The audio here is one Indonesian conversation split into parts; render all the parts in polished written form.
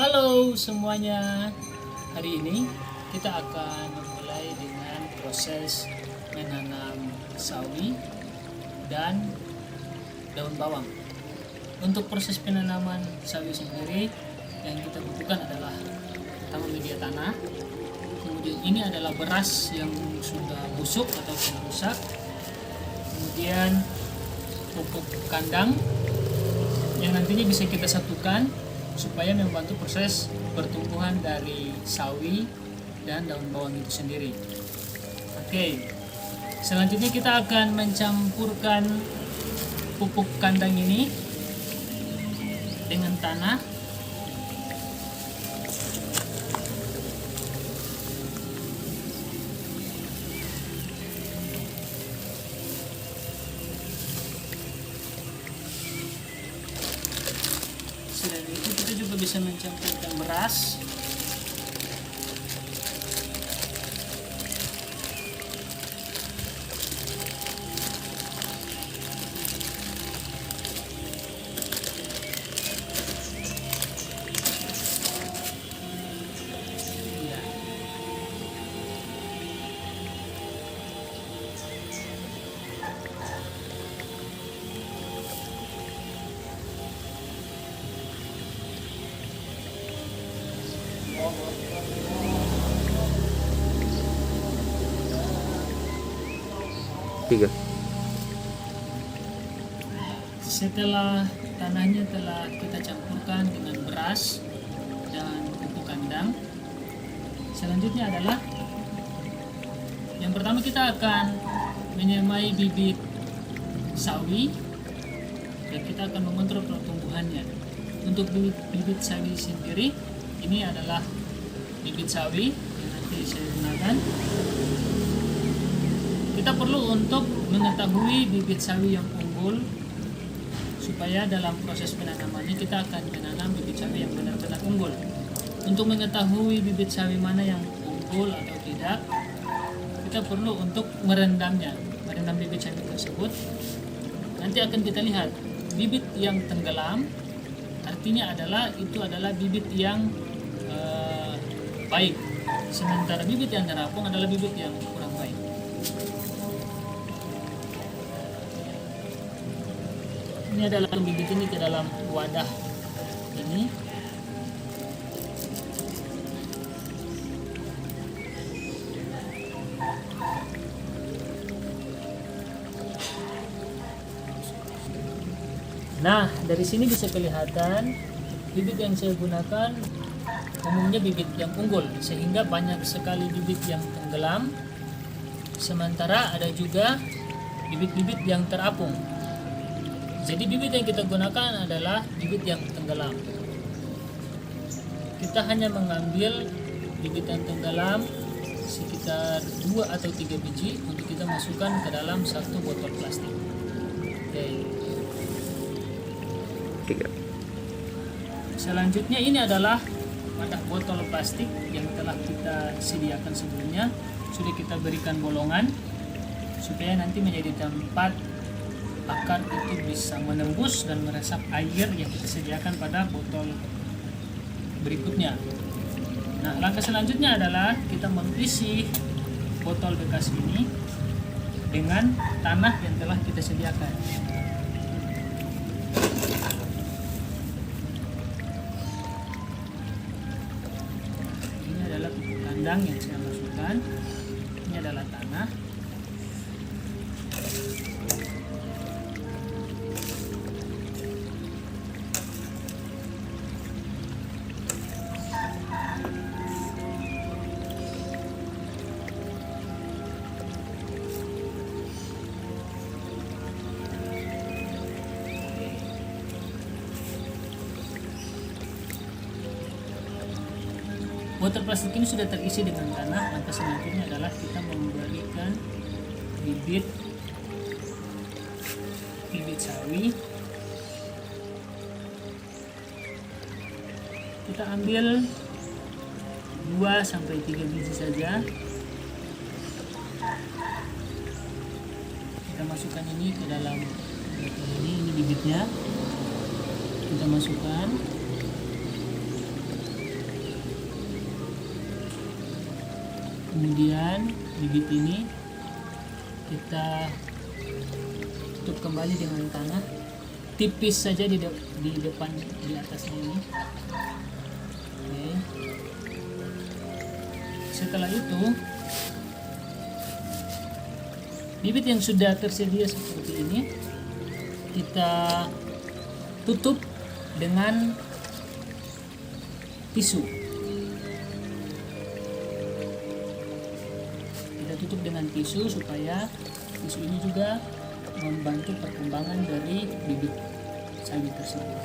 Halo semuanya, hari ini kita akan memulai dengan proses menanam sawi dan daun bawang. Untuk proses penanaman sawi sendiri yang kita butuhkan adalah pertama media tanah, kemudian ini adalah beras yang sudah busuk atau sudah rusak, kemudian pupuk kandang yang nantinya bisa kita satukan supaya membantu proses pertumbuhan dari sawi dan daun bawang itu sendiri. Oke, selanjutnya kita akan mencampurkan pupuk kandang ini dengan tanah. Selain itu kita juga bisa mencampurkan beras. Ya. Tiga. Setelah tanahnya telah kita campurkan dengan beras dan pupuk kandang, selanjutnya adalah yang pertama kita akan menyemai bibit sawi dan kita akan mengontrol pertumbuhannya. Untuk bibit sawi sendiri, ini adalah bibit sawi yang nanti saya gunakan. Kita perlu untuk mengetahui bibit sawi yang unggul supaya dalam proses penanamannya kita akan menanam bibit sawi yang benar-benar unggul. Untuk mengetahui bibit sawi mana yang unggul atau tidak, kita perlu untuk merendam bibit sawi tersebut. Nanti akan kita lihat bibit yang tenggelam, artinya itu adalah bibit yang baik, sementara bibit yang terapung adalah bibit yang kurang baik. Ini adalah bibit ini ke dalam wadah ini. Nah, dari sini bisa kelihatan bibit yang saya gunakan umumnya bibit yang unggul, sehingga banyak sekali bibit yang tenggelam, sementara ada juga bibit-bibit yang terapung. Jadi bibit yang kita gunakan adalah bibit yang tenggelam. Kita hanya mengambil bibit yang tenggelam sekitar 2 atau 3 biji untuk kita masukkan ke dalam satu botol plastik. Oke. Tiga. Selanjutnya ini adalah wadah botol plastik yang telah kita sediakan sebelumnya. Sudah kita berikan bolongan supaya nanti menjadi tempat akar itu bisa menembus dan meresap air yang kita sediakan pada botol berikutnya. Nah, langkah selanjutnya adalah kita mengisi botol bekas ini dengan tanah yang telah kita sediakan. Ini adalah pupuk kandang yang saya masukkan. Ini adalah tanah. Botol plastik ini sudah terisi dengan tanah. Langkah selanjutnya adalah kita memberikan bibit sawi. Kita ambil 2 sampai 3 biji saja. Kita masukkan ini ke dalam botol ini bibitnya. Kita masukkan. Kemudian bibit ini kita tutup kembali dengan tanah, tipis saja di depan, di atasnya ini. Oke. Setelah itu bibit yang sudah tersedia seperti ini kita tutup dengan tisu. Kita tutup dengan tisu supaya tisu ini juga membantu perkembangan dari bibit sawi tersebut.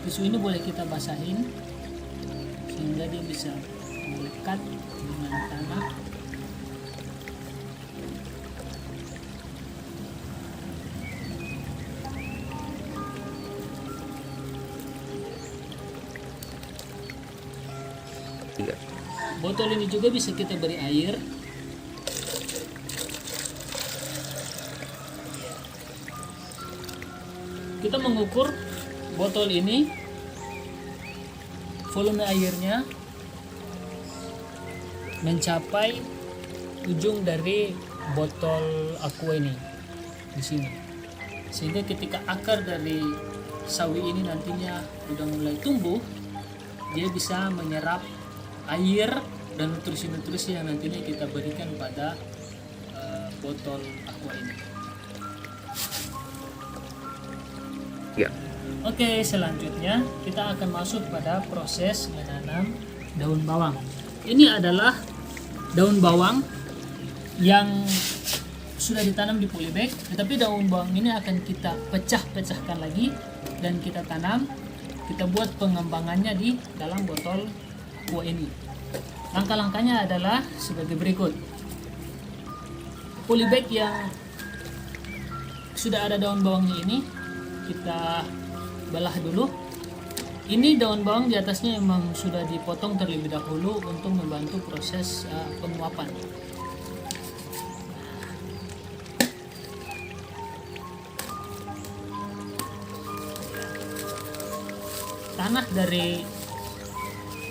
Tisu ini boleh kita basahin sehingga dia bisa melekat dengan tanah. Iya. Botol ini juga bisa kita beri air. Kita mengukur botol ini volume airnya mencapai ujung dari botol aqua ini di sini, sehingga ketika akar dari sawi ini nantinya udah mulai tumbuh, dia bisa menyerap air dan nutrisi-nutrisi yang nantinya kita berikan pada botol aqua ini. Ya. Oke, selanjutnya kita akan masuk pada proses menanam daun bawang. Ini adalah daun bawang yang sudah ditanam di polybag, tetapi daun bawang ini akan kita pecah-pecahkan lagi dan kita tanam. Kita buat pengembangannya di dalam botol aqua ini. Langkah-langkahnya adalah sebagai berikut. Polybag yang sudah ada daun bawangnya ini kita belah dulu. Ini daun bawang di atasnya memang sudah dipotong terlebih dahulu untuk membantu proses penguapan. Tanah dari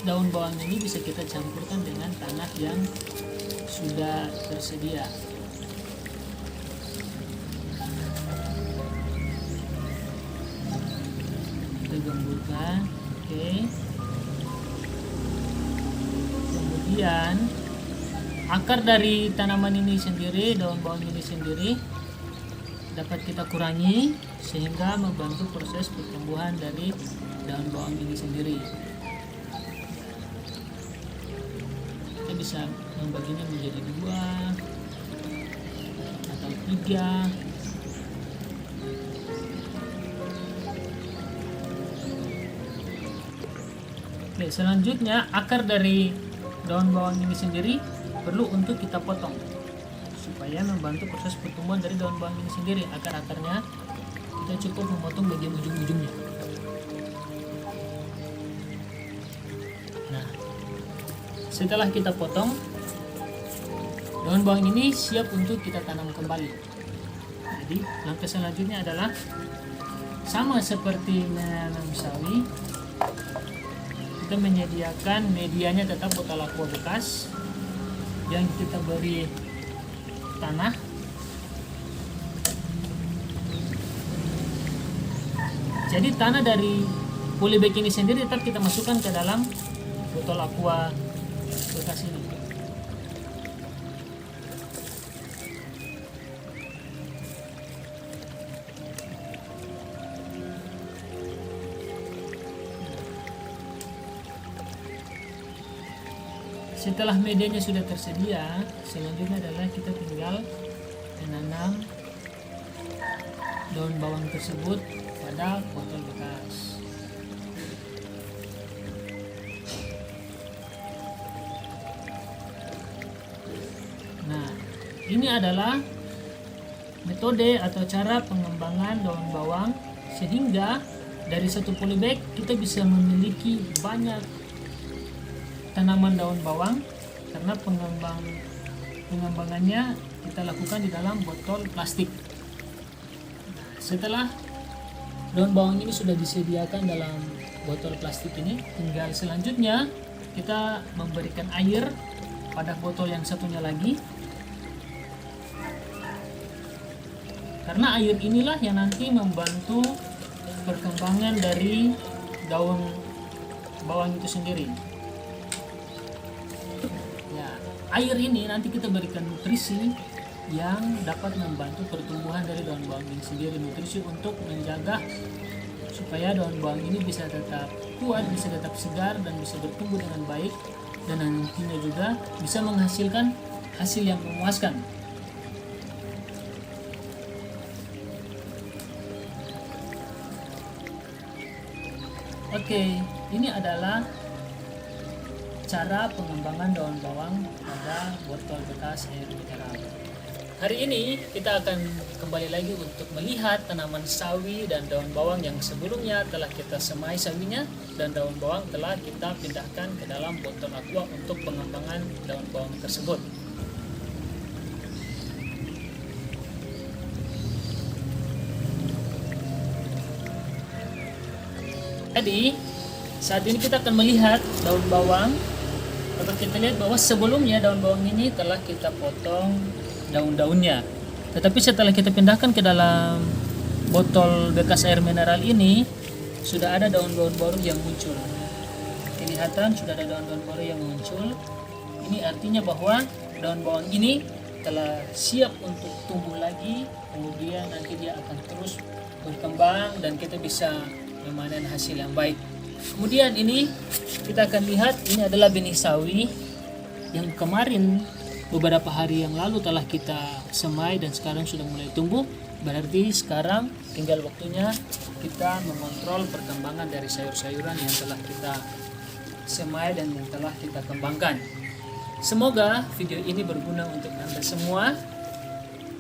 daun bawang ini bisa kita campurkan dengan tanah yang sudah tersedia. Kita gemburkan, oke. Kemudian akar dari tanaman ini sendiri, daun bawang ini sendiri dapat kita kurangi sehingga membantu proses pertumbuhan dari daun bawang ini sendiri. Kita bisa membaginya menjadi 2 atau 3. Oke, selanjutnya akar dari daun bawang ini sendiri perlu untuk kita potong supaya membantu proses pertumbuhan dari daun bawang ini sendiri. Akar-akarnya kita cukup memotong bagian ujung-ujungnya. Nah, setelah kita potong, daun bawang ini siap untuk kita tanam kembali. Jadi langkah selanjutnya adalah sama seperti menanam sawi. Kita menyediakan medianya tetap botol aqua bekas yang kita beri tanah. Jadi tanah dari polybag ini sendiri tetap kita masukkan ke dalam botol aqua bekas ini. Setelah medianya sudah tersedia, selanjutnya adalah kita tinggal menanam daun bawang tersebut pada botol bekas. Nah, ini adalah metode atau cara pengembangan daun bawang sehingga dari satu polybag kita bisa memiliki banyak tanaman daun bawang karena pengembangannya kita lakukan di dalam botol plastik. Setelah daun bawang ini sudah disediakan dalam botol plastik ini. Tinggal selanjutnya kita memberikan air pada botol yang satunya lagi, karena air inilah yang nanti membantu perkembangan dari daun bawang itu sendiri. Ya, air ini nanti kita berikan nutrisi yang dapat membantu pertumbuhan dari daun bawang ini sendiri, nutrisi untuk menjaga supaya daun bawang ini bisa tetap kuat, bisa tetap segar, dan bisa bertumbuh dengan baik, dan nantinya juga bisa menghasilkan hasil yang memuaskan. Oke, ini adalah cara pengembangan daun bawang pada botol bekas air mineral. Hari ini kita akan kembali lagi untuk melihat tanaman sawi dan daun bawang yang sebelumnya telah kita semai sawinya, dan daun bawang telah kita pindahkan ke dalam botol aqua untuk pengembangan daun bawang tersebut. Jadi saat ini kita akan melihat daun bawang. Dapat kita lihat bahwa sebelumnya daun bawang ini telah kita potong daun-daunnya, tetapi setelah kita pindahkan ke dalam botol bekas air mineral ini, sudah ada daun-daun baru yang muncul. Kelihatan sudah ada daun-daun baru yang muncul. Ini artinya bahwa daun bawang ini telah siap untuk tumbuh lagi, kemudian nanti dia akan terus berkembang dan kita bisa memanen hasil yang baik. Kemudian ini kita akan lihat, ini adalah benih sawi yang kemarin beberapa hari yang lalu telah kita semai dan sekarang sudah mulai tumbuh. Berarti sekarang tinggal waktunya kita mengontrol perkembangan dari sayur-sayuran yang telah kita semai dan yang telah kita kembangkan. Semoga video ini berguna untuk Anda semua.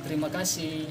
Terima kasih.